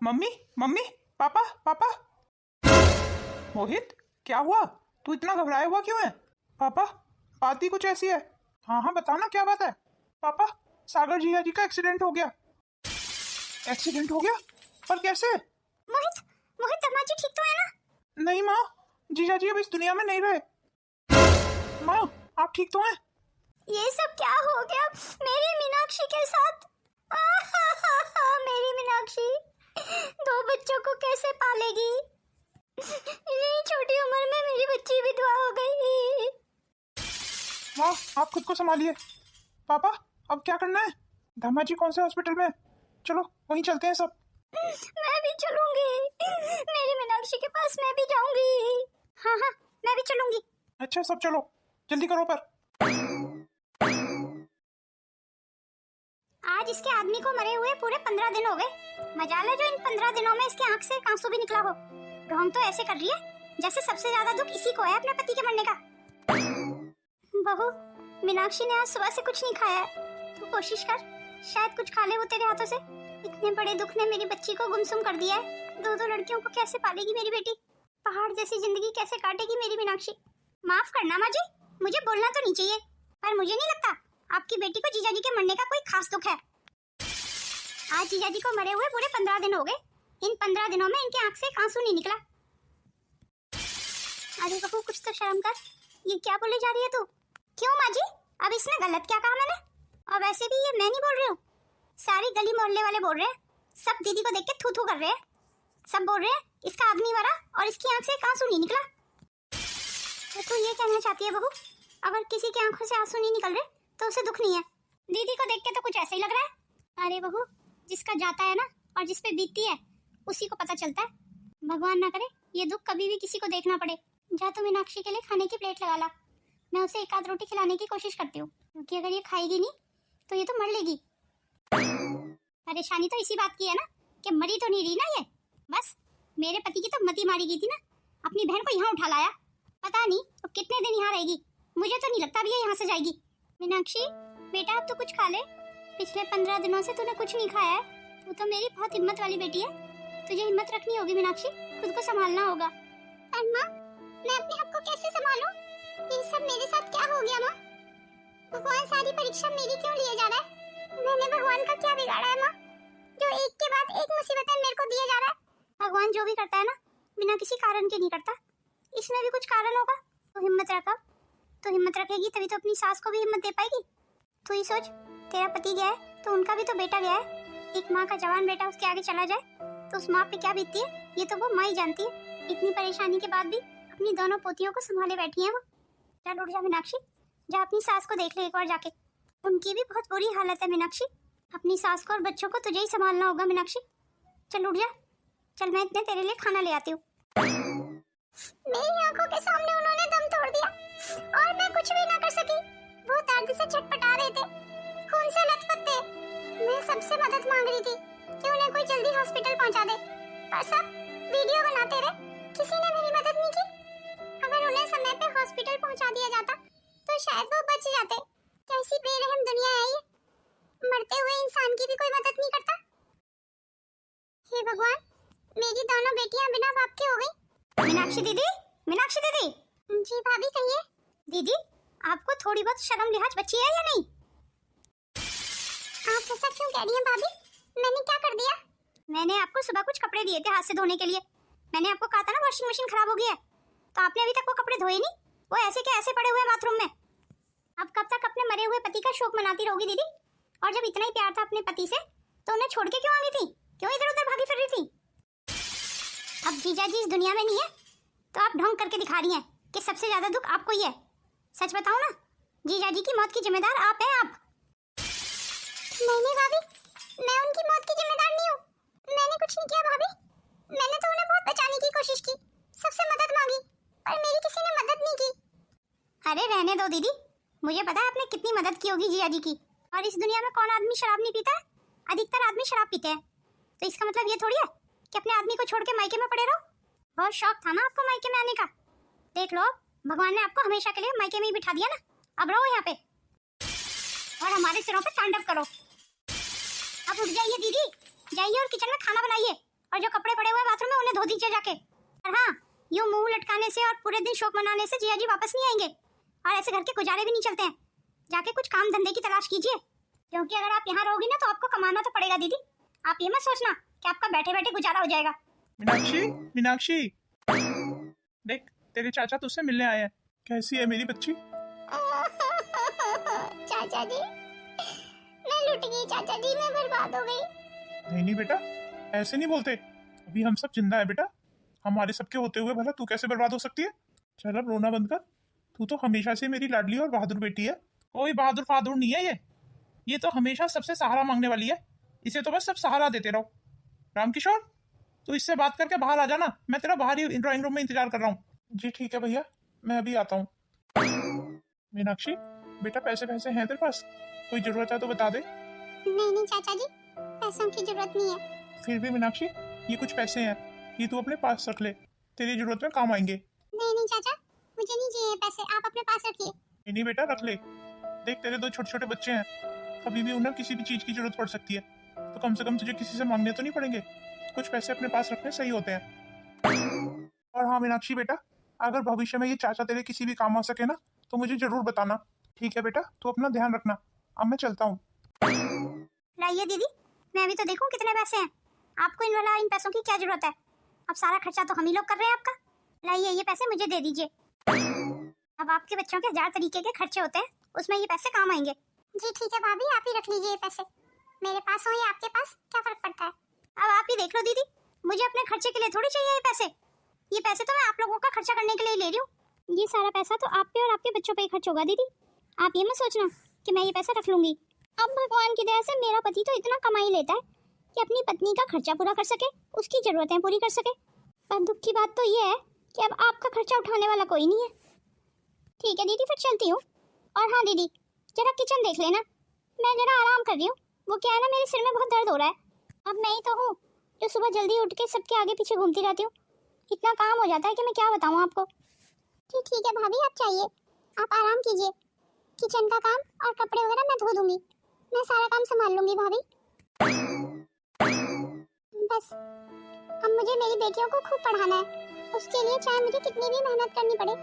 Mummy mummy, पापा पापा। मोहित, क्या हुआ? तू इतना घबराया हुआ क्यों है? पापा, बात ही कुछ ऐसी है। हाँ हाँ, बताना क्या बात है। पापा, सागर जीजा जी का एक्सीडेंट हो गया। एक्सीडेंट हो गया? पर कैसे? मोहित, मोहित अम्मा जी ठीक तो है ना? नहीं माँ, जीजा जी अब इस दुनिया में नहीं रहे। माँ, आप ठीक तो हैं? ये सब क्या हो गया मेरी मीनाक्षी के साथ? मेरी मीनाक्षी 2 बच्चों को कैसे पालेगी? इतनी छोटी उम्र में मेरी बच्ची विधवा हो गई। माँ, आप खुद को संभालिए। पापा, अब क्या करना है? धम्मा जी कौन से हॉस्पिटल में? चलो वहीं चलते हैं सब। मैं भी चलूंगी, मेरी मीनाक्षी के पास मैं भी जाऊंगी। हाँ हाँ, मैं भी चलूंगी। अच्छा सब चलो, जल्दी करो। पर आज इसके आदमी को मरे हुए पूरे 15 दिन हो गए। मजाल है जो इन 15 दिनों में इसके आंख से आंसू भी निकला हो। ढोंग तो ऐसे कर रही है जैसे सबसे ज्यादा दुख इसी को है अपने पति के मरने का। बहू, मीनाक्षी ने आज सुबह से कुछ नहीं खाया है। तू कोशिश कर, शायद कुछ खा ले वो तेरे हाथों से। इतने बड़े दुख ने मेरी बच्ची को गुमसुम कर दिया है। 2 लड़कियों को कैसे पालेगी मेरी बेटी? पहाड़ जैसी जिंदगी कैसे काटेगी मेरी मीनाक्षी? माफ करना माँ जी, मुझे बोलना तो नहीं चाहिए, पर मुझे नहीं लगता आपकी बेटी को जीजाजी के मरने का कोई खास दुख है। आज जीजाजी को मरे हुए पूरे 15 दिन हो गए। इन 15 दिनों में इनके आंख से एक आंसू नहीं निकला। अरे बहू, कुछ तो शर्म कर। ये क्या बोले जा रही है तू? क्यों माँ जी, अब इसमें गलत क्या कहा मैंने? और वैसे भी ये मैं नहीं बोल रही हूँ, सारी गली मोहल्ले वाले बोल रहे हैं। सब दीदी को देख के थू थू कर रहे हैं। सब बोल रहे हैं इसका आदमी मरा और इसकी आंख से एक आंसू नहीं निकला। तो तू ये कहना चाहती है बहू, अगर किसी की आंखों से आंसू नहीं निकल रहे तो उसे दुख नहीं है? दीदी को देख के तो कुछ ऐसा ही लग रहा है। अरे बहू, जिसका जाता है ना और जिस पे बीतती है उसी को पता चलता है। भगवान ना करे ये दुख कभी भी किसी को देखना पड़े। जा तू मीनाक्षी के लिए खाने की प्लेट लगा ला। मैं उसे 1 आध रोटी खिलाने की कोशिश करती हूँ, क्योंकि अगर ये खाएगी नहीं तो ये तो मर लेगी। परेशानी तो इसी बात की है ना कि मरी तो नहीं रही ना ये। बस मेरे पति की तो मती मारी गई थी ना, अपनी बहन को यहाँ उठा लाया। पता नहीं अब कितने दिन यहाँ रहेगी। मुझे तो नहीं लगता भी ये यहाँ से जाएगी। मीनाक्षी बेटा, अब तो कुछ खा ले। पिछले 15 दिनों से तूने कुछ नहीं खाया है। तू तो मेरी बहुत हिम्मत वाली बेटी है। तुझे हिम्मत रखनी होगी मीनाक्षी, खुद को संभालना होगा। अम्मा, मैं अपने आप को कैसे संभालूं? ये सब मेरे साथ क्या हो गया माँ? भगवान सारी परीक्षा मेरी क्यों लिए जा रहा है? मैंने भगवान का क्या बिगाड़ा है माँ, जो एक के बाद एक मुसीबतें मेरे को दिए जा रहा है? भगवान जो भी करता है ना, बिना किसी कारण के नहीं करता। इसमें भी कुछ कारण होगा। तो हिम्मत रखा, तो हिम्मत रखेगी तभी तो अपनी सास को भी हिम्मत दे पाएगी। तू ही सोच, तेरा पति गया है तो उनका भी तो बेटा गया है। एक माँ का जवान बेटा उसके आगे चला जाए तो उस माँ पे क्या बीतती है ये तो वो माँ ही जानती है। इतनी परेशानी के बाद भी अपनी दोनों पोतियों को संभाले बैठी है वो। चल उठ जा मीनाक्षी, जा अपनी सास को देख ले एक बार जाके। उनकी भी बहुत बुरी हालत है मीनाक्षी। अपनी सास को और बच्चों को तुझे ही संभालना होगा मीनाक्षी। चल उठ जा, चल मैं इतने तेरे लिए खाना ले आती हूँ। मेरी आंखों के सामने उन्होंने दम तोड़ दिया और मैं कुछ भी ना कर सकी। वो दर्द से छटपटा रहे थे, खून से लथपथ थे। मैं सबसे मदद मांग रही थी कि उन्हें कोई जल्दी हॉस्पिटल पहुंचा दे, पर सब वीडियो बनाते रहे, किसी ने मेरी मदद नहीं की। अगर उन्हें समय पे हॉस्पिटल पहुंचा दिया जाता तो शायद वो बच जाते। कैसी बेरहम दुनिया है ये, मरते हुए इंसान की भी कोई मदद नहीं करता। हे भगवान, मेरी दोनों बेटियां बिना बाप के हो गई। मीनाक्षी दीदी, मीनाक्षी दीदी। जी भाभी कहिए। दीदी, आपको थोड़ी बहुत शर्म लिहाज बची है या नहीं? आप ऐसा क्यों कह रही हैं भाभी? मैंने क्या कर दिया? मैंने आपको सुबह कुछ कपड़े दिए थे हाथ से धोने के लिए। मैंने आपको कहा था ना वॉशिंग मशीन खराब हो गई है, तो आपने अभी तक वो कपड़े धोए नहीं। वो ऐसे के ऐसे पड़े हुए हैं बाथरूम में। अब कब तक अपने मरे हुए पति का शोक मनाती रहोगी दीदी? और जब इतना ही प्यार था अपने पति से तो उन्हें छोड़ के क्यों आ गई थी? क्यों इधर उधर भागी फिर रही थी? अब जीजा जी इस दुनिया में नहीं है तो आप ढोंग करके दिखा रही हैं कि सबसे ज्यादा दुख आपको ही है। सच बताओ ना, जीजा जी की मौत की जिम्मेदार आप हैं। आप नहीं भाभी, मैं उनकी मौत की जिम्मेदार नहीं हूँ। मैंने कुछ नहीं किया भाभी। मैंने तो उन्हें बहुत बचाने की कोशिश की, सबसे मदद मांगी, पर मेरी किसी ने मदद नहीं की। अरे रहने दो दीदी, मुझे पता है आपने कितनी मदद की होगी जीजा जी की। और इस दुनिया में कौन आदमी शराब नहीं पीता है? अधिकतर आदमी शराब पीते हैं। तो इसका मतलब ये थोड़ी है कि अपने आदमी को छोड़ के मायके में पड़े रहो। बहुत शौक था ना आपको मायके में आने का। देख लो, भगवान ने आपको हमेशा के लिए मायके में ही बिठा दिया ना। अब रहो यहाँ पे और हमारे सिरों पे तांडव करो। अब उठ जाइए दीदी, जाइए और किचन में खाना बनाइए और जो कपड़े पड़े हुए हैं बाथरूम में उन्हें धो दीजिए जाके। और हाँ, यूं मुंह लटकाने से और पूरे दिन शोक मनाने से जिया जी वापस नहीं आएंगे और ऐसे घर के गुजारे भी नहीं चलते हैं। जाके कुछ काम धंधे की तलाश कीजिए, क्योंकि अगर आप यहाँ रहोगी ना तो आपको कमाना तो पड़ेगा दीदी। आप ये मत सोचना कि आपका बैठे बैठे गुजारा हो जाएगा। मीनाक्षी, मीनाक्षी, देख तेरे चाचा तुझसे मिलने आए हैं। कैसी है मेरी बच्ची? चाचा जी, मैं लुट गई चाचा जी, मैं बर्बाद हो गई। नहीं नहीं बेटा, ऐसे नहीं बोलते। अभी हम सब जिंदा है बेटा। हमारे सबके होते हुए भला तू कैसे बर्बाद हो सकती है? चल अब रोना बंद कर। तू तो हमेशा से मेरी लाडली और बहादुर बेटी है। कोई बहादुर फादुर नहीं है ये तो हमेशा सबसे सहारा मांगने वाली है। इसे तो बस सब सहारा देते रहो। रामकिशोर, तू इससे बात करके बाहर आ जाना। मैं तेरा बाहर ही ड्राइंग रूम में इंतजार कर रहा हूँ। जी ठीक है भैया, मैं अभी आता हूँ। मीनाक्षी बेटा, पैसे पैसे हैं तेरे पास? कोई जरूरत है तो बता दे। नहीं नहीं चाचा जी, पैसों की जरूरत नहीं है। फिर भी मीनाक्षी, ये कुछ पैसे हैं, ये तू अपने पास रख ले, तेरी जरूरत में काम आएंगे। नहीं नहीं चाचा, मुझे नहीं चाहिए पैसे, आप अपने पास रखिए। नहीं बेटा, रख ले। देख तेरे दो छोटे छोटे बच्चे हैं, कभी भी उन्हें किसी भी चीज की जरूरत पड़ सकती है, तो कम से कम तुझे किसी से मांगने तो नहीं पड़ेंगे। कुछ पैसे अपने पास रखने सही होते हैं। और हाँ मीनाक्षी बेटा, अगर भविष्य में ये चाचा तेरे किसी भी काम आ सके ना तो मुझे जरूर बताना। ठीक है बेटा, तू अपना ध्यान रखना। अब मैं चलता हूँ। लाइए दीदी, मैं भी तो देखूं कितने पैसे हैं। आपको इन पैसों की क्या जरूरत है? अब सारा खर्चा तो हम ही लोग कर रहे हैं आपका। लाइए, ये पैसे मुझे दे दीजिए। अब आपके बच्चों के 1000 तरीके के खर्चे होते हैं, उसमें ये पैसे काम आएंगे। जी ठीक है भाभी, आप ही रख लीजिए ये पैसे। मेरे पास हो या आपके पास, क्या फर्क पड़ता है? अब आप ही देख लो दीदी, मुझे अपने खर्चे के लिए थोड़ी चाहिए ये पैसे। ये पैसे तो मैं आप लोगों का खर्चा करने के लिए ले रही हूँ। ये सारा पैसा तो आप पे और आपके बच्चों पे ही खर्च होगा दीदी। आप ये मत सोचना कि मैं ये पैसा रख लूंगी। अब भगवान की दया से मेरा पति तो इतना कमाई लेता है कि अपनी पत्नी का खर्चा पूरा कर सके, उसकी जरूरतें पूरी कर सके। पर दुख की बात तो ये है कि अब आपका खर्चा उठाने वाला कोई नहीं है। ठीक है दीदी, फिर चलती हूँ। और हाँ दीदी, जरा किचन देख लेना, मैं जरा आराम कर रही हूँ। वो क्या है ना, मेरे सिर में बहुत दर्द हो रहा है। अब मैं ही तो हूँ जो सुबह जल्दी उठ के सबके आगे पीछे घूमती रहती हूँ। इतना काम हो जाता है कि मैं क्या बताऊँ आपको। जी ठीक है भाभी, आप चाहिए, आप आराम कीजिए। किचन का काम और कपड़े वगैरह मैं धो दूंगी, मैं सारा काम संभाल लूंगी भाभी। बस अब मुझे मेरी बेटियों को खूब पढ़ाना है। उसके लिए चाहे मुझे कितनी भी मेहनत करनी पड़े,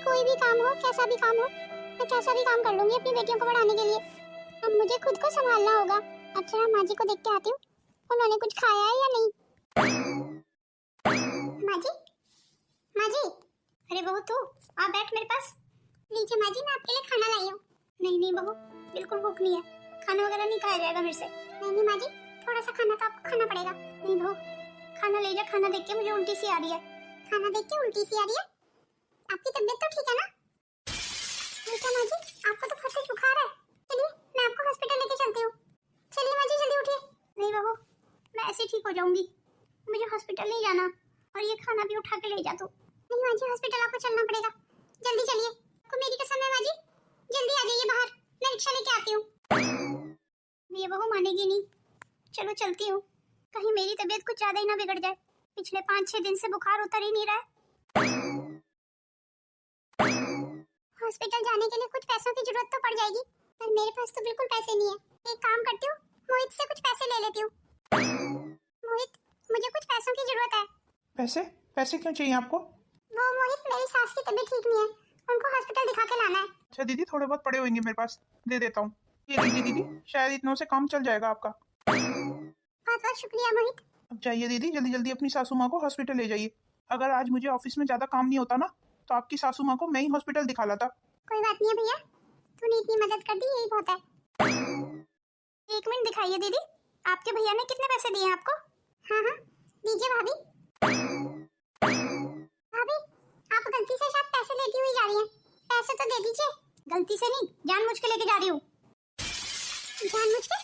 कोई भी काम हो, कैसा भी काम हो, मैं कैसा भी काम कर लूंगी अपनी बेटियों को पढ़ाने के लिए। अब मुझे खुद को संभालना होगा। अच्छा, माँ जी को देख के आती हूँ, उन्होंने कुछ खाया है या नहीं। माँ जी, माँ जी। अरे बहू, तू आप बैठ मेरे पास। लीजिए माँ जी, मैं आपके लिए खाना लाई हूँ। नहीं नहीं बहू, बिल्कुल भूख नहीं है, खाना वगैरह नहीं खाया जाएगा मेरे से। नहीं माँ जी, थोड़ा सा खाना तो आपको खाना पड़ेगा। नहीं बहू, खाना ले जा, खाना देख के मुझे उल्टी सी आ रही है। खाना देख के उल्टी सी आ रही है? आपकी तबीयत तो ठीक है ना? ठीक है माँ जी, आपको तो बहुत तेज बुखार है। चलिए मैं आपको हॉस्पिटल लेके चलती हूँ। चलिए माँ जी, जल्दी उठिए। नहीं बहू, मैं ऐसे ठीक हो जाऊंगी, मुझे हॉस्पिटल नहीं जाना। और ये खाना भी उठा के ले जा तू। नहीं माँ जी, हॉस्पिटल आपको चलना पड़ेगा, जल्दी चलिए। आपको मेरी कसम है माँ जी, जल्दी आ जाइए बाहर, मैं रिक्शा लेके आती हूँ। ये बहू मानेगी नहीं। चलो चलती हूँ, कहीं मेरी तबीयत कुछ ज्यादा ही ना बिगड़ जाए। पिछले 5-6 दिन से बुखार उतर ही नहीं रहा है। हॉस्पिटल जाने के लिए कुछ पैसों की जरूरत तो पड़ जाएगी, पर मेरे पास तो बिल्कुल पैसे नहीं है। एक काम करती हूँ, मोहित से कुछ पैसे ले लेती हूँ। मोहित, मुझे कुछ पैसों की जरूरत है। पैसे? पैसे क्यों चाहिए आपको? वो मोहित, मेरी सास की तबीयत ठीक नहीं है, उनको हॉस्पिटल दिखा के लाना है। अच्छा दीदी, थोड़े बहुत पड़े होंगे मेरे पास, दे देता हूँ। ये लीजिए दीदी, शायद इतनों से काम चल जाएगा आपका। बहुत बहुत शुक्रिया मोहित। अब जाइए दीदी, जल्दी जल्दी अपनी सासू माँ को हॉस्पिटल ले जाइए। अगर आज मुझे ऑफिस में ज्यादा काम नहीं होता ना तो आपकी सासू माँ को मैं ही हॉस्पिटल दिखा लाता। कोई बात नहीं है भैया, तूने इतनी मदद कर दी, यही बहुत है। 1 मिनट दिखाइए दीदी, आपके भैया ने कितने पैसे दिए आपको? हाँ हाँ, दीजिए भाभी। भाभी, आप गलती से शायद पैसे लेती हुई जा रही हैं, पैसे तो दे दीजिए। गलती से नहीं, जानबूझ के लेके जा रही हूँ। जानबूझ के?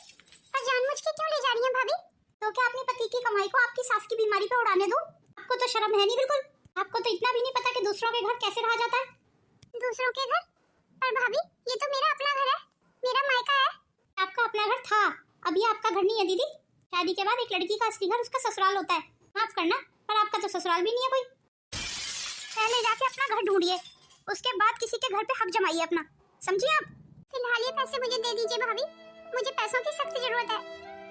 पर जानबूझ के क्यों ले जा रही हैं भाभी? तो क्या अपने पति की कमाई को आपकी सास की बीमारी पे उड़ाने दूं? आपको तो शर्म है नहीं बिल्कुल। आपको तो इतना भी नहीं पता कि दूसरों के घर कैसे रहा जाता है। दूसरों के घर? पर भाभी, ये तो मेरा अपना घर है, मेरा मायका है। आपका अपना घर था, अभी आपका घर नहीं है दीदी। शादी के बाद एक लड़की का असली घर उसका ससुराल होता है। माफ करना, पर आपका तो ससुराल भी नहीं है कोई। पहले जाके अपना घर ढूंढिए, उसके बाद किसी के घर पे हक जमाइए अपना, समझिए आप? फिलहाल ये पैसे मुझे दे दीजिए भाभी, मुझे पैसों की सख्त जरूरत है।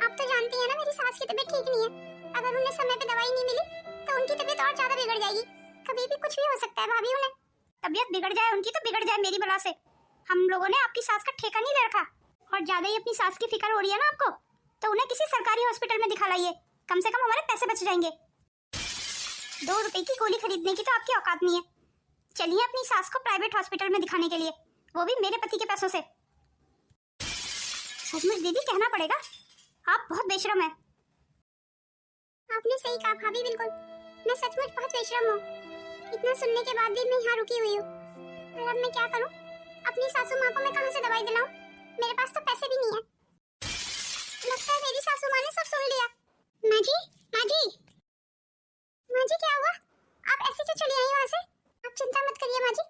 आप तो जानती हैं ना, मेरी सास की तबीयत ठीक नहीं है, अगर उन्हें समय पे दवाई नहीं मिली तो उनकी तबीयत और ज्यादा बिगड़ जाएगी। कभी भी कुछ भी हो सकता है भाभी, उन्हें तबीयत बिगड़ जाए उनकी तो बिगड़ जाए मेरी बला से। हम लोगों ने आपकी सास का ठेका नहीं ले रखा, और ज्यादा ही अपनी सास की फिक्र हो रही है ना आपको, तो उन्हें किसी सरकारी हॉस्पिटल में दिखा लाइए, कम से कम हमारे पैसे बच जाएंगे। 2 रुपए की गोली खरीदने की तो आपकी औकात नहीं है। चलिए अपनी सास को प्राइवेट हॉस्पिटल में दिखाने के लिए, वो भी मेरे पति के पैसों से। सचमुच दीदी कहना पड़ेगा, आप बहुत बेशरम है। आपने सही कहा भाभी, बिल्कुल मैं सचमुच बहुत बेशरम हूँ। इतना सुनने के बाद भी मैं यहाँ रुकी हुई हूँ, पर अब मैं क्या करूँ? अपनी सासू माँ को मैं कहाँ से दवाई दिलाऊं? मेरे पास तो पैसे भी नहीं है। लगता है मेरी सासू माँ ने सब सुन लिया। माँ जी, माँ जी, माँ जी क्या हुआ? आप ऐसे क्यों चली आई वहाँ से? आप चिंता मत करिए माँ जी,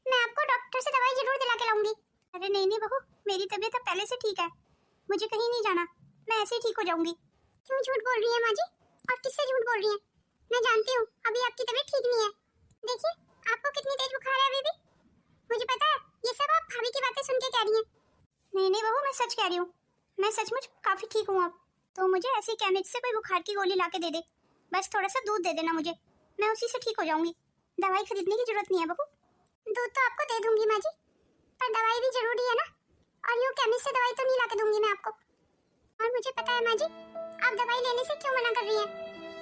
मैं आपको डॉक्टर से दवाई जरूर दिला के लाऊंगी। अरे नहीं नहीं बहू, मेरी तबीयत अब पहले से ठीक है, मुझे कहीं नहीं जाना, मैं ऐसे ही ठीक हो जाऊंगी। क्यों झूठ बोल रही है माँ जी? और किससे झूठ बोल रही है? मैं जानती हूँ अभी आपकी तबीयत ठीक नहीं है। देखिए आपको कितनी तेज बुखार है अभी भी। मुझे पता है ये सब आप भाभी की बातें सुन के कह रही हैं। नहीं नहीं बहू, मैं सच कह रही हूँ, मैं सचमुच काफी ठीक हूँ अब। तो मुझे ऐसी केमिस्ट से कोई बुखार की गोली ला के दे दे, बस थोड़ा सा दूध दे देना मुझे, मैं उसी से ठीक हो जाऊंगी। दवाई खरीदने की जरूरत नहीं है बहू। दूध तो आपको दे दूंगी माँ जी, पर दवाई भी जरूरी है ना, और यूँ केमिस्ट से दवाई तो नहीं ला के दूंगी मैं आपको। और मुझे पता है माँ जी आप दवाई लेने से क्यों मना कर रही हैं,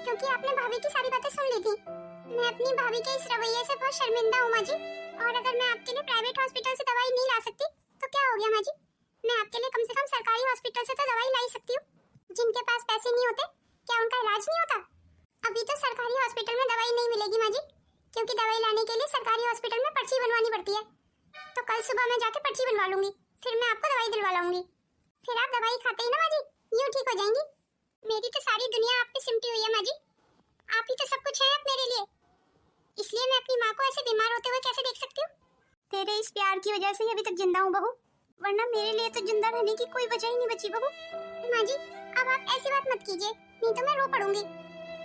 क्योंकि आपने भाभी की सारी बातें सुन ली थी। मैं अपनी भाभी के इस रवैये से बहुत शर्मिंदा हूँ माँ जी, और अगर मैं आपके लिए प्राइवेट हॉस्पिटल से दवाई नहीं ला सकती तो क्या हो गया माँ जी? मैं आपके लिए कम से कम सरकारी हॉस्पिटल से तो दवाई ला ही सकती हूँ। जिनके पास पैसे नहीं होते क्या उनका इलाज नहीं होता? अभी तो सरकारी हॉस्पिटल में दवाई नहीं मिलेगी माँ जी, क्योंकि दवाई लाने के लिए सरकारी हॉस्पिटल में पर्ची बनवानी पड़ती है। तो कल सुबह मैं जाके पर्ची बनवा लूंगी, फिर मैं आपको दवाई दिलवा लाऊंगी। फिर आप दवाई खाते ही ना माँ जी यूँ ठीक हो जाएंगी। मेरी तो सारी दुनिया आप पे सिमटी हुई है माँ जी, आप ही तो सब कुछ है अब मेरे लिए, इसलिए मैं अपनी माँ को ऐसे बीमार होते हुए कैसे देख सकती हूँ? तेरे इस प्यार की वजह से ही अभी तक जिंदा हूँ बहू, वरना मेरे लिए तो जिंदा रहने की कोई वजह ही नहीं बची बहू। माँ जी अब आप ऐसी बात मत कीजिए, नहीं तो मैं रो पड़ूंगी।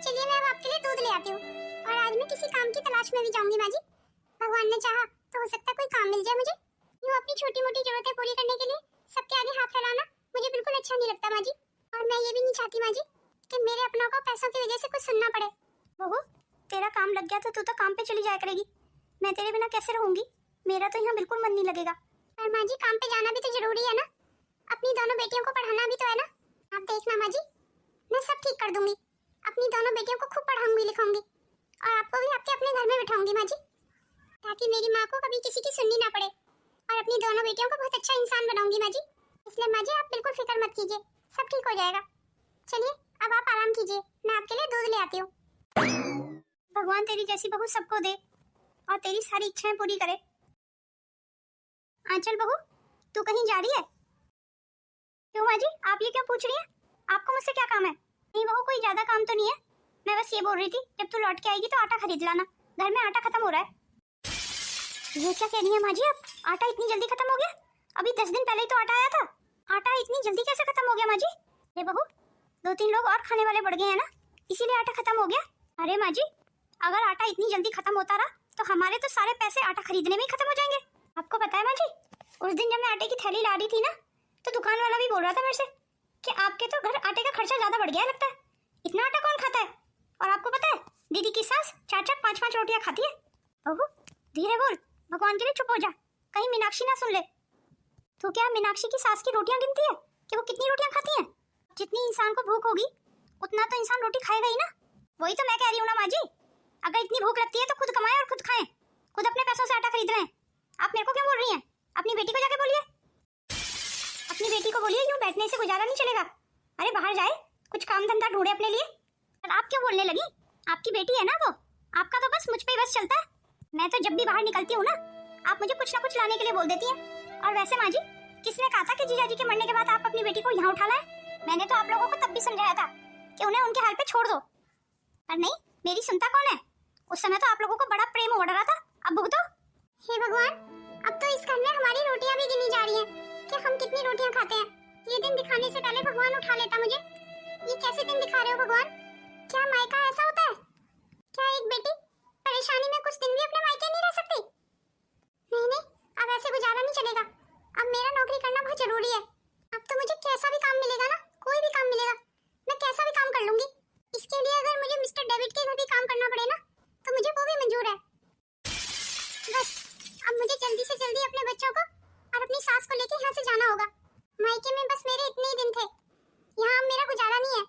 चलिए मैं अब आपके लिए दूध ले आती हूँ, और आज मैं किसी काम की तलाश में भी जाऊंगी माँ जी। भगवान ने चाहा तो हो सकता है कोई काम मिल जाए मुझे। यूँ अपनी छोटी मोटी जरूरतें पूरी करने के लिए सबके आगे हाथ फैलाना मुझे बिल्कुल अच्छा नहीं लगता माँ जी, और मैं ये भी नहीं चाहती माँ जी कि मेरे अपनों को पैसों की वजह से कुछ सुनना पड़े। बहू तेरा काम लग गया तो तू तो काम पे चली जाया करेगी, मैं तेरे बिना कैसे रहूंगी? मेरा तो यहाँ बिल्कुल मन नहीं लगेगा। पर माँ जी काम पे जाना भी तो जरूरी है ना, अपनी दोनों बेटियों को पढ़ाना भी तो है ना। आप देखना माँ जी मैं सब ठीक कर दूंगी, अपनी दोनों बेटियों को खूब पढ़ाऊंगी लिखाऊंगी, और आपको भी आपके अपने घर में बिठाऊंगी माँ जी, ताकि मेरी माँ को कभी किसी की सुननी ना पड़े, और अपनी दोनों बेटियों को बहुत अच्छा इंसान बनाऊंगी माँ जी। इसलिए माँ जी आप बिल्कुल फिक्र मत कीजिए, सब ठीक हो जाएगा। चलिए अब आप आराम कीजिए, मैं आपके लिए दूध ले आती हूँ। भगवान तेरी जैसी बहू सबको दे और तेरी सारी इच्छाएं पूरी करे। आंचल बहू तू कहीं जा रही है? क्यों माँ जी आप ये क्यों पूछ रही हैं? आपको मुझसे क्या काम है? नहीं बहू कोई ज्यादा काम तो नहीं है, मैं बस ये बोल रही थी जब तू लौट के आएगी तो आटा खरीद लाना, घर में आटा खत्म हो रहा है। ये क्या कह रही है माँ जी, अब आटा इतनी जल्दी खत्म हो गया? अभी 10 दिन पहले ही तो आटा आया था, आटा इतनी जल्दी कैसे खत्म हो गया माँ जी? अरे बहू 2-3 लोग और खाने वाले बढ़ गए हैं ना, इसीलिए आटा खत्म हो गया। अरे माँ जी अगर आटा इतनी जल्दी खत्म होता रहा तो हमारे तो सारे पैसे आटा खरीदने में ही खत्म हो जाएंगे। आपको पता है माँ जी उस दिन जब मैं आटे की थैली ला रही थी ना, तो दुकान वाला भी बोल रहा था मेरे से कि आपके तो घर आटे का खर्चा ज्यादा बढ़ गया है लगता है, इतना आटा कौन खाता है? और आपको पता है दीदी की सास 4-4 5-5 रोटियां खाती है। बहू धीरे बोल, भगवान के लिए चुप हो जा, कहीं मीनाक्षी ना सुन ले। तो क्या मीनाक्षी की सास की रोटियां गिनती है कि वो कितनी रोटियां खाती है? जितनी इंसान को भूख होगी उतना तो इंसान रोटी खाएगा ही ना। वही तो मैं कह रही हूँ ना माँ जी, अगर इतनी भूख लगती है तो खुद कमाएं और खुद खाएं, खुद अपने पैसों से आटा खरीद रहे हैं। आप मेरे को क्यों बोल रही हैं? अपनी बेटी को जाके बोलिए, अपनी बेटी को बोलिए यूं बैठने से गुजारा नहीं चलेगा, अरे बाहर जाए कुछ काम धंधा ढूंढे अपने लिए। और आप क्यों बोलने लगी? आपकी बेटी है ना वो, आपका तो बस मुझ पे ही बस चलता है। मैं तो जब भी बाहर निकलती हूँ ना आप मुझे कुछ ना कुछ लाने के लिए बोल देती है। और वैसे माँ जी किसने कहा था कि जीजाजी के मरने के बाद आप अपनी बेटी को यहाँ उठा लाएं? मैंने तो आप लोगों को तब भी समझाया था कि उन्हें उनके हाल पे छोड़ दो, पर नहीं मेरी सुनता कौन है? उस समय तो आप लोगों को बड़ा प्रेम उमड़ रहा था, अब भुगतो। हे भगवान अब तो इस घर में हमारी रोटियां भी गिनी जा रही हैं कि हम कितनी रोटियां खाते हैं। ये दिन दिखाने से पहले भगवान उठा लेता मुझे। ये कैसे दिन दिखा रहे हो भगवान? क्या मायका ऐसा होता है? क्या एक बेटी परेशानी में कुछ दिन भी अपने मायके नहीं रह सकती? नहीं नहीं अब ऐसे गुजारा नहीं चलेगा, अब मेरा नौकरी करना बहुत जरूरी है। अब तो मुझे कैसा भी काम मिलेगा ना, कोई भी काम मिलेगा मैं कैसा भी काम कर लूंगी, इसके लिए डेविड के घर भी काम करना पड़े ना तो मुझे वो भी मंजूर है। बस अब मुझे जल्दी से जल्दी अपने बच्चों को और अपनी सास को लेके यहाँ से जाना होगा। मायके में बस मेरे इतने ही दिन थे, यहाँ अब मेरा गुजारा नहीं है।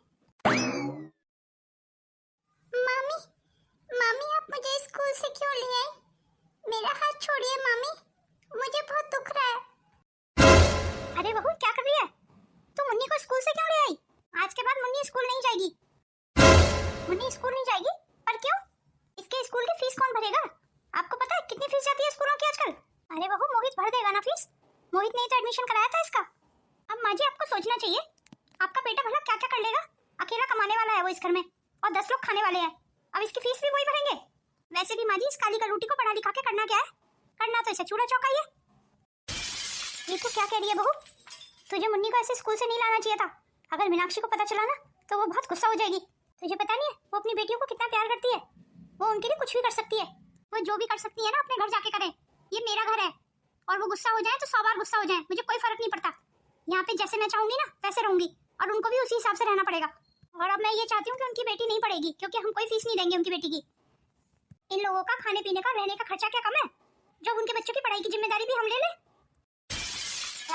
मामी, मामी आप मुझे स्कूल से क्यों ले आई? मेरा हाथ छोड़िए मामी, मुझे बहुत दुख रहा है। अरे बहू क्या कर रही है तू? मुन्नी को स्कूल से क्यों ले आई? आज के बाद मुन्नी स्कूल नहीं जाएगी। मुन्नी स्कूल नहीं जाएगी? पर क्यों? इसके स्कूल की फीस कौन भरेगा? आपको पता है कितनी फीस जाती है स्कूलों की आजकल? अरे बहू मोहित भर देगा ना फीस, मोहित ने ही तो एडमिशन कराया था इसका। अब माँ जी आपको सोचना चाहिए, आपका बेटा भला क्या क्या कर लेगा। अकेला कमाने वाला है वो इस घर में और 10 लोग खाने वाले हैं, अब इसकी फीस भी वही भरेंगे। वैसे भी माँ जी इस काली का रोटी को पढ़ा लिखा के करना क्या है? करना तो इसे चूड़ा चौका ही है। ये तो क्या कह रही है बहू? तुझे मुन्नी को ऐसे स्कूल से नहीं लाना चाहिए था। अगर मीनाक्षी को पता चला ना तो वो बहुत गुस्सा हो जाएगी। तुझे पता नहीं है वो अपनी बेटियों को कितना प्यार करती है, वो उनके लिए कुछ भी कर सकती है। वो जो भी कर सकती है ना अपने घर जाके करे, ये मेरा घर है और वो गुस्सा हो जाए तो 100 बार गुस्सा हो जाए, मुझे कोई फर्क नहीं पड़ता। यहाँ पे जैसे मैं चाहूंगी ना वैसे रहूंगी और उनको भी उसी हिसाब से रहना पड़ेगा। और अब मैं ये चाहती हूँ कि उनकी बेटी नहीं पढ़ेगी क्योंकि हम कोई फीस नहीं देंगे उनकी बेटी की। इन लोगों का खाने पीने का रहने का खर्चा क्या कम है जब उनके बच्चों की पढ़ाई की जिम्मेदारी भी हम ले लें।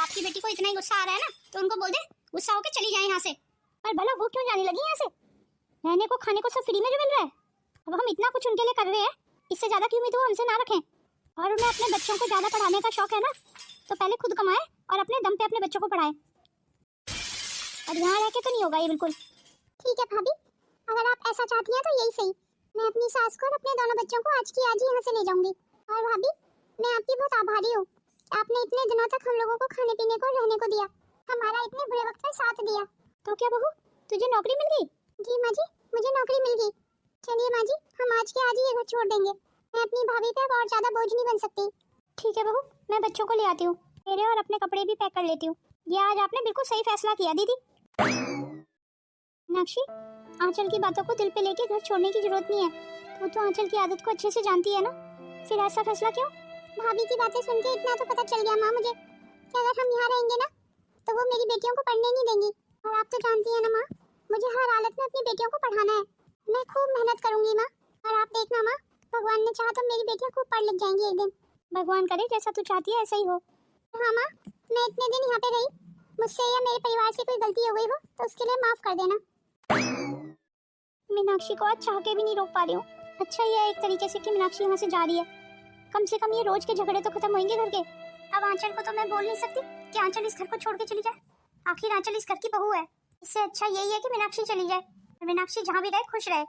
आपकी बेटी को इतना ही गुस्सा आ रहा है ना तो उनको बोल दे गुस्सा होकर चली जाए यहाँ से। पर भला वो क्यों जाने लगी यहाँ से? रहने को खाने को सब फ्री में जो मिल रहा है, अब हम इतना कुछ उनके लिए कर रहे हैं, इससे ज्यादा की उम्मीद वो हमसे ना रखें। और उन्हें अपने बच्चों को ज्यादा पढ़ाने का शौक है ना तो पहले खुद कमाए और अपने दम पे अपने बच्चों को पढ़ाए। और यहाँ रह के तो नहीं होगा ये बिल्कुल। ठीक है भाभी, अगर आप ऐसा चाहती हैं तो यही सही। मैं अपनी सास को और अपने दोनों बच्चों को आज की आज ही यहाँ से ले जाऊंगी। और भाभी मैं आपकी बहुत आभारी हूँ, आपने इतने दिनों तक हम लोगों को खाने पीने को रहने को दिया, हमारा इतने बुरे वक्त में साथ दिया। तो क्या बहू तुझे नौकरी मिल गई? जी माँ जी मुझे नौकरी मिल गई। चलिए माँ जी हम आज के आज ही ये घर छोड़ देंगे, मैं अपनी भाभी पे अब और ज्यादा बोझ नहीं बन सकती। ठीक है बहू मैं बच्चों को ले आती हूँ, मेरे और अपने कपड़े भी पैक कर लेती हूँ। ये आज आपने बिल्कुल सही फैसला किया दीदी। मीनाक्षी आंचल की बातों को दिल पे लेके घर छोड़ने की जरूरत नहीं है, तू तो आंचल की आदत को अच्छे से जानती है ना, फिर ऐसा फैसला क्यों? भाभी की बातें सुन के इतना तो पता चल गया माँ मुझे कि अगर हम यहाँ रहेंगे ना तो वो मेरी बेटियों को पढ़ने नहीं देंगी। और आप तो जानती है ना माँ, मुझे हर हालत में अपनी बेटियों को पढ़ाना है। मैं खूब मेहनत करूंगी माँ, और आप देखना माँ भगवान ने चाहा तो मेरी बेटियां खूब पढ़ लिख जाएंगी एक दिन। भगवान करे जैसा तू चाहती है ऐसा ही हो। हाँ माँ मैं इतने दिन यहाँ पे रही, मुझसे या मेरे परिवार से कोई गलती हो गई हो तो उसके लिए माफ कर देना। मीनाक्षी को आज चाह के भी नहीं रोक पा रही हूँ। अच्छा ये एक तरीके से कि मीनाक्षी यहाँ से जा रही है, कम से कम ये रोज के झगड़े तो खत्म होंगे घर के। अब आंचल को तो मैं बोल नहीं सकती कि आंचल इस घर को छोड़ के चली जाए, आखिर आंचल इस घर की बहू है। इससे अच्छा यही है कि मीनाक्षी चली जाए, मीनाक्षी जहाँ भी रहे खुश रहे।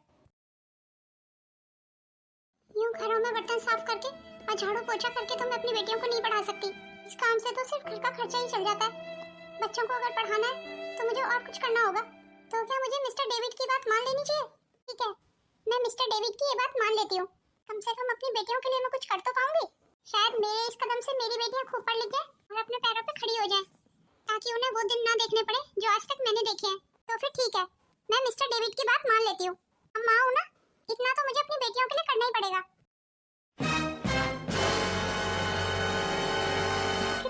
यूं घरों में बर्तन साफ करके और झाड़ू पोछा करके तो मैं अपनी बेटियों को नहीं पढ़ा सकती, इस काम से तो सिर्फ घर का खर्चा ही चल जाता है। बच्चों को अगर पढ़ाना है तो मुझे और कुछ करना होगा। तो क्या मुझे मिस्टर डेविड की बात मान लेनी चाहिए? ठीक है मैं मिस्टर डेविड की ये बात मान लेती हूँ, कम से कम अपनी बेटियों के लिए मैं कुछ कर तो पाऊंगी। शायद मेरे इस कदम से मेरी बेटियां खूब पढ़ लिख जाए और अपने पैरों पे खड़ी हो जाएं, ताकि उन्हें वो दिन ना देखने पड़े जो आज तक मैंने देखे हैं। तो फिर ठीक है मैं मिस्टर डेविड की बात मान लेती हूँ। अब माँ हूँ ना, इतना तो मुझे अपनी बेटियों के लिए करना ही पड़ेगा।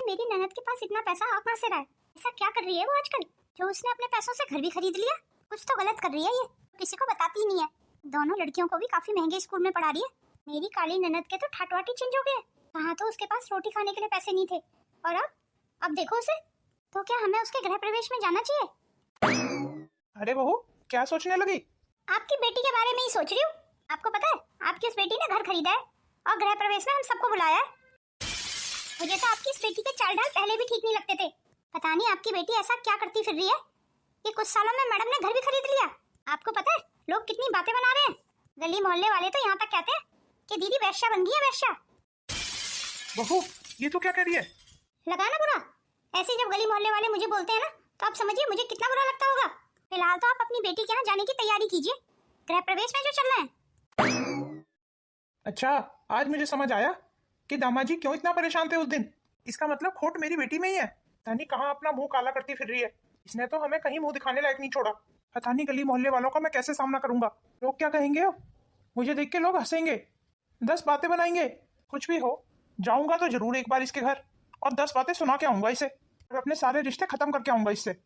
मेरी ननद के पास इतना पैसा आ कहाँ से रहा है? ऐसा क्या कर रही है वो आजकल जो उसने अपने पैसों से घर भी खरीद लिया? कुछ तो गलत कर रही है ये, किसी को बताती ही नहीं है। दोनों लड़कियों को भी काफी महंगे स्कूल में पढ़ा रही है। मेरी काली ननद के तो ठाटवाटी चेंज हो गए, कहाँ तो उसके पास रोटी खाने के लिए पैसे नहीं थे और अब देखो उसे। तो क्या हमें उसके गृह प्रवेश में जाना चाहिए? अरे बहू क्या सोचने लगी? आपकी बेटी के बारे में ही सोच रही हूँ। आपको पता है आपकी उस बेटी ने घर खरीदा है और गृह प्रवेश में हम सबको बुलाया है। मुझे तो आपकी इस बेटी के चाल ढाल पहले भी ठीक नहीं लगते थे, पता नहीं आपकी बेटी ऐसा क्या करती फिर रही है। ये कुछ सालों में मैडम ने घर भी खरीद लिया। आपको पता है लोग कितनी बातें बना रहे हैं, गली मोहल्ले वाले तो यहाँ तक कहते हैं कि दीदी वैश्या बन गई है वैश्या। बहू ये तो क्या कह रही है? लगा ना बुरा, ऐसे जब गली मोहल्ले वाले मुझे बोलते हैं ना तो आप समझिए मुझे कितना बुरा लगता होगा। फिलहाल तो आप अपनी बेटी के यहाँ जाने की तैयारी कीजिए, गृह प्रवेश में जो चलना है। अच्छा आज मुझे समझ आया कि दामाजी क्यों इतना परेशान थे उस दिन। इसका मतलब खोट मेरी बेटी में ही है। पता नहीं कहाँ अपना मुंह काला करती फिर रही है, इसने तो हमें कहीं मुंह दिखाने लायक नहीं छोड़ा। पता नहीं गली मोहल्ले वालों का मैं कैसे सामना करूंगा, लोग क्या कहेंगे? अब मुझे देख के लोग हंसेंगे, 10 बातें बनाएंगे। कुछ भी हो जाऊंगा तो जरूर एक बार इसके घर और 10 बातें सुना के आऊंगा इसे और अपने सारे रिश्ते खत्म करके आऊंगा इससे।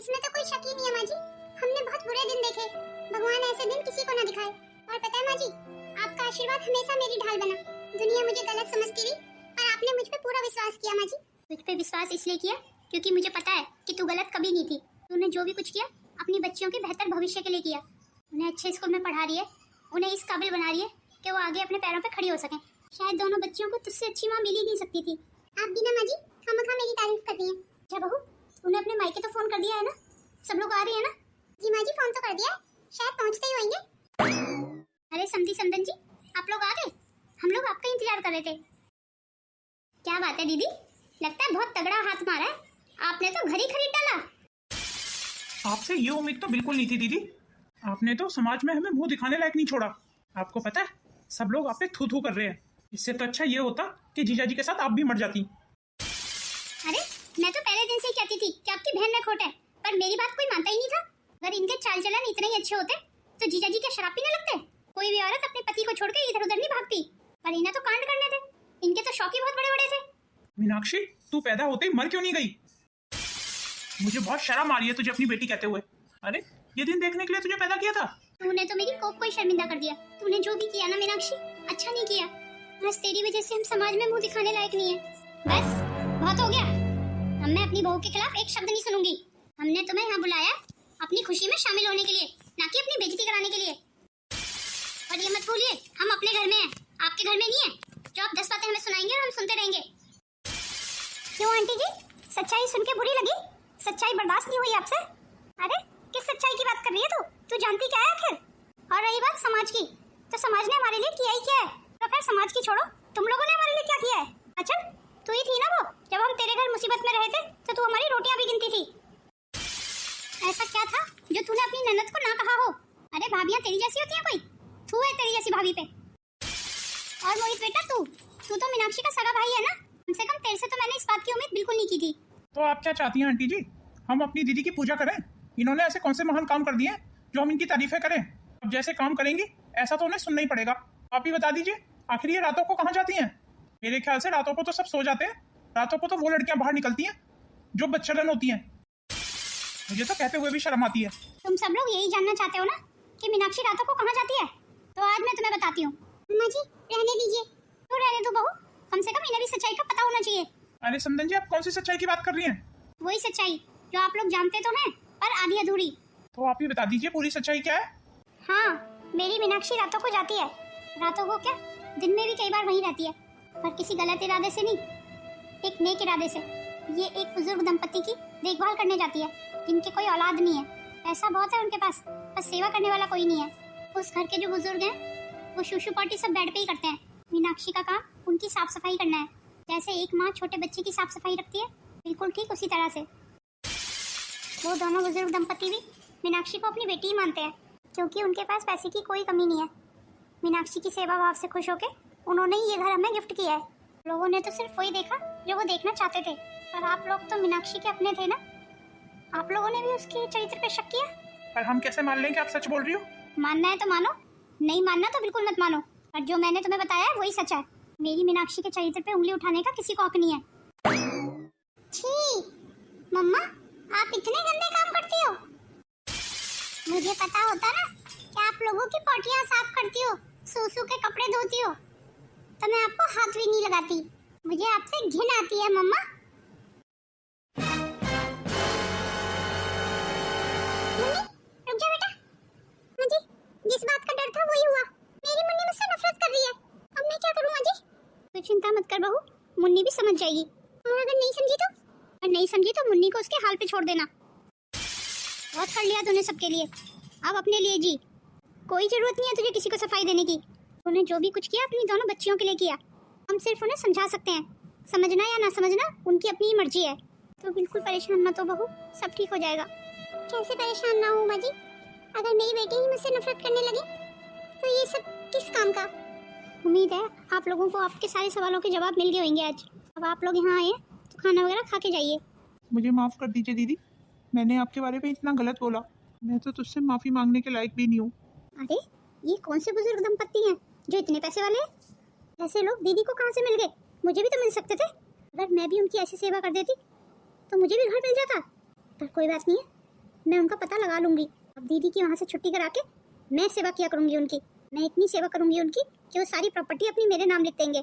इसमें तो कोई शक ही नहीं है माँ जी। हमने बहुत बुरे दिन देखे, भगवान ऐसे दिन किसी को ना दिखाए। और पता है माँ जी, आपका आशीर्वाद हमेशा मेरी ढाल बना। दुनिया मुझे गलत समझती रही, पर आपने मुझ पे पूरा विश्वास किया माँ जी। मुझ पे विश्वास इसलिए किया क्योंकि मुझे पता है कि तू गलत कभी नहीं थी। तूने जो भी कुछ किया अपनी बच्चियों के बेहतर भविष्य के लिए किया। उन्हें अच्छे स्कूल में पढ़ा रही है, उन्हें इस काबिल बना रही है कि वो आगे अपने पैरों पे खड़ी हो सकें। शायद दोनों बच्चियों को तुझसे अच्छी माँ मिल ही नहीं सकती थी। आप भी ना माँ जी खामखा मेरी तारीफ कर रही हैं। क्या बहू, तूने अपने मायके तो फोन कर दिया है ना? सब लोग आ रहे हैं ना? जी माँ जी फोन तो कर दिया है, शायद पहुँचते ही होंगे। अरे समधी समदन जी, आप लोग आ गए? हम लोग आपका इंतजार कर रहे थे। क्या बात है दीदी, लगता है बहुत तगड़ा हाथ मारा है आपने, तो घर ही खरीद डाला। आपसे ये उम्मीद तो बिल्कुल नहीं थी दीदी। आपने तो समाज में हमें मुंह दिखाने लायक नहीं छोड़ा। आपको पता है सब लोग आप पे थू थू कर रहे हैं। इससे तो अच्छा ये होता कि जीजाजी के साथ आप भी मर जाती। अरे मैं तो पहले दिन से ही कहती थी कि आपकी बहन में खोट है, पर मेरी बात कोई मानता ही नहीं था। अगर इनके चाल चलन इतने ही अच्छे होते तो जीजाजी क्या शराब पीने लगते? कोई भी औरत अपने पति को छोड़कर इधर उधर नहीं भागती, पर इन्हें तो कांड करने थे। इनके तो शौक ही बहुत बड़े बड़े थे। मीनाक्षी, तू पैदा होते ही मर क्यों नहीं गई? मुझे बहुत शर्म आ रही है तुझे अपनी बेटी कहते हुए। अरे ये दिन देखने के लिए तुझे पैदा किया था। तूने तो मेरी कोक को ही शर्मिंदा कर दिया। तूने जो भी किया ना मीनाक्षी, अच्छा नहीं किया। बस तेरी वजह से हम समाज में मुंह दिखाने लायक नहीं है। बस बहुत हो गया। अब मैं अपनी बहू के खिलाफ एक शब्द नहीं सुनूंगी। हमने तुम्हें यहाँ बुलाया अपनी खुशी में शामिल होने के लिए, ना कि अपनी बेइज्जती कराने के लिए। और ये मत भूलिए हम अपने घर में हैं, आपके घर में नहीं है। जो आप 10 बातें हमें सुनाएंगे और हम सुनते रहेंगे। क्यों आंटी जी, सच्चाई सुन के बुरी लगी? सच्चाई बर्दाश्त नहीं हुई आपसे? अरे किस सच्चाई की बात कर रही है तू? तू जानती क्या है आखिर? और रही बात समाज की, तो समाज ने हमारे लिए किया ही क्या है? तो फिर समाज की छोड़ो, तुम लोगों ने हमारे लिए क्या किया है? अच्छा तू ही थी ना वो, जब हम तेरे घर मुसीबत में रहे थे तो तू हमारी रोटियां भी गिनती थी। ऐसा क्या था जो तूने अपनी ननद को ना कहा हो? अरे भाभियां तेरी जैसी होती हैं कोई? तू है तेरी जैसी भाभी पे। और मोहित बेटा तू तो मीनाक्षी का सगा भाई है ना? कम से कम तेरे से तो मैंने इस बात की उम्मीद बिल्कुल नहीं की थी। तो आप क्या चाहती हैं आंटी जी, हम अपनी दीदी की पूजा करें? इन्होंने ऐसे कौन से महान काम कर दिए जो हम इनकी तारीफें करें? अब जैसे काम करेंगी ऐसा तो उन्हें सुनना ही पड़ेगा। आप ही बता दीजिए, आखिर ये रातों को कहाँ जाती हैं? मेरे ख्याल से रातों को तो सब सो जाते हैं। रातों को तो वो लड़कियां बाहर निकलती हैं जो बच्चलन होती हैं। मुझे तो कहते हुए भी शर्म आती है। तुम सब लोग यही जानना चाहते हो ना कि मीनाक्षी रातों को कहाँ जाती है? तो आज मैं तुम्हें बताती हूँ। अम्मा जी रहने दीजिए। तो रहने दो बहू, कम से कम इन्हें भी सच्चाई का पता होना चाहिए। अरे समदन जी, आप कौन सी सच्चाई की बात कर रही हैं? वही सच्चाई जो आप लोग जानते तो हैं, पर आधी अधूरी। तो आप ही बता दीजिए पूरी सच्चाई क्या है? हाँ, मेरी मीनाक्षी रातों को जाती है। रातों को क्या, दिन में भी कई बार वहीं रहती है, पर किसी गलत इरादे से नहीं, एक नेक इरादे से। ये एक बुजुर्ग दंपति की देखभाल करने जाती है जिनके कोई औलाद नहीं है। पैसा बहुत है उनके पास, पर सेवा करने वाला कोई नहीं है। उस घर के जो बुजुर्ग हैं वो शूशु पार्टी सब बेड पे ही करते हैं। मीनाक्षी का काम उनकी साफ सफाई करना है। जैसे एक माँ छोटे बच्चे की साफ सफाई रखती है, बिल्कुल ठीक उसी तरह से वो दोनों बुजुर्ग दंपति भी मीनाक्षी को अपनी बेटी ही मानते हैं, क्योंकि उनके पास पैसे की कोई कमी नहीं है। मीनाक्षी की सेवा भाव से खुश होकर उन्होंने ही ये घर हमें गिफ्ट किया है। लोगों ने तो सिर्फ वही देखा जो वो देखना चाहते थे, पर आप लोग तो मीनाक्षी के अपने थे ना। आप लोगों ने भी उसके चरित्र पे शक किया। पर हम कैसे मान लें कि आप सच बोल रही हो? मानना है तो मानो, नहीं मानना तो बिल्कुल मत मानो। पर जो मैंने तुम्हें बताया है वही सच है। मेरी मीनाक्षी के चरित्र पे उंगली उठाने का किसी को हक नहीं है। छी, मम्मा आप इतने गंदे काम करती हो। मुझे पता होता ना कि आप लोगों की पोटियां साफ करती हो, सूसू के कपड़े धोती हो, तो मैं आपको हाथ भी नहीं लगाती। मुझे आपसे घिन आती है मम्मा। मम्मी रुक जा बेटा। मुझे जिस बात का डर था वही हुआ। मेरी मुन्नी मुझसे नफरत कर रही है। अब मैं क्या करूं अजी? तू चिंता मत कर बहू, मुन्नी भी समझ जाएगी। और अगर नहीं समझी तो? और नहीं समझी तो मुन्नी को उसके हाल पे छोड़ देना। बहुत कर लिया तूने सबके लिए, अब अपने लिए जी। कोई जरूरत नहीं है तुझे किसी को सफाई देने की। तूने जो भी कुछ किया अपनी दोनों बच्चियों के लिए किया। हम सिर्फ उन्हें समझा सकते हैं, समझना या ना समझना उनकी अपनी ही मर्जी है। तो बिल्कुल परेशान मत हो बहू, सब ठीक हो जाएगा। कैसे परेशान ना हूँ माँ जी? अगर मेरी बेटी ही मुझसे नफरत करने लगी तो ये सब किस काम का? उम्मीद है आप लोगों को आपके सारे सवालों के जवाब मिल गए होंगे आज। अब आप लोग यहाँ आए तो खाना वगैरह खा के जाइए। मुझे माफ कर दीजिए दीदी, मैंने आपके बारे में इतना गलत बोला। मैं तो तुझसे माफी मांगने के लायक भी नहीं हूँ। अरे ये कौन से बुजुर्ग दंपत्ति हैं जो इतने पैसे वाले हैं? ऐसे लोग दीदी को कहाँ से मिल गए? मुझे भी तो मिल सकते थे। अगर मैं भी उनकी ऐसी सेवा कर देती तो मुझे भी घर मिल जाता। पर कोई बात नहीं है, मैं उनका पता लगा लूंगी। अब दीदी की वहाँ से छुट्टी करा के मैं सेवा किया करूंगी उनकी। मैं इतनी सेवा करूंगी उनकी कि वो सारी प्रॉपर्टी अपनी मेरे नाम लिख देंगे।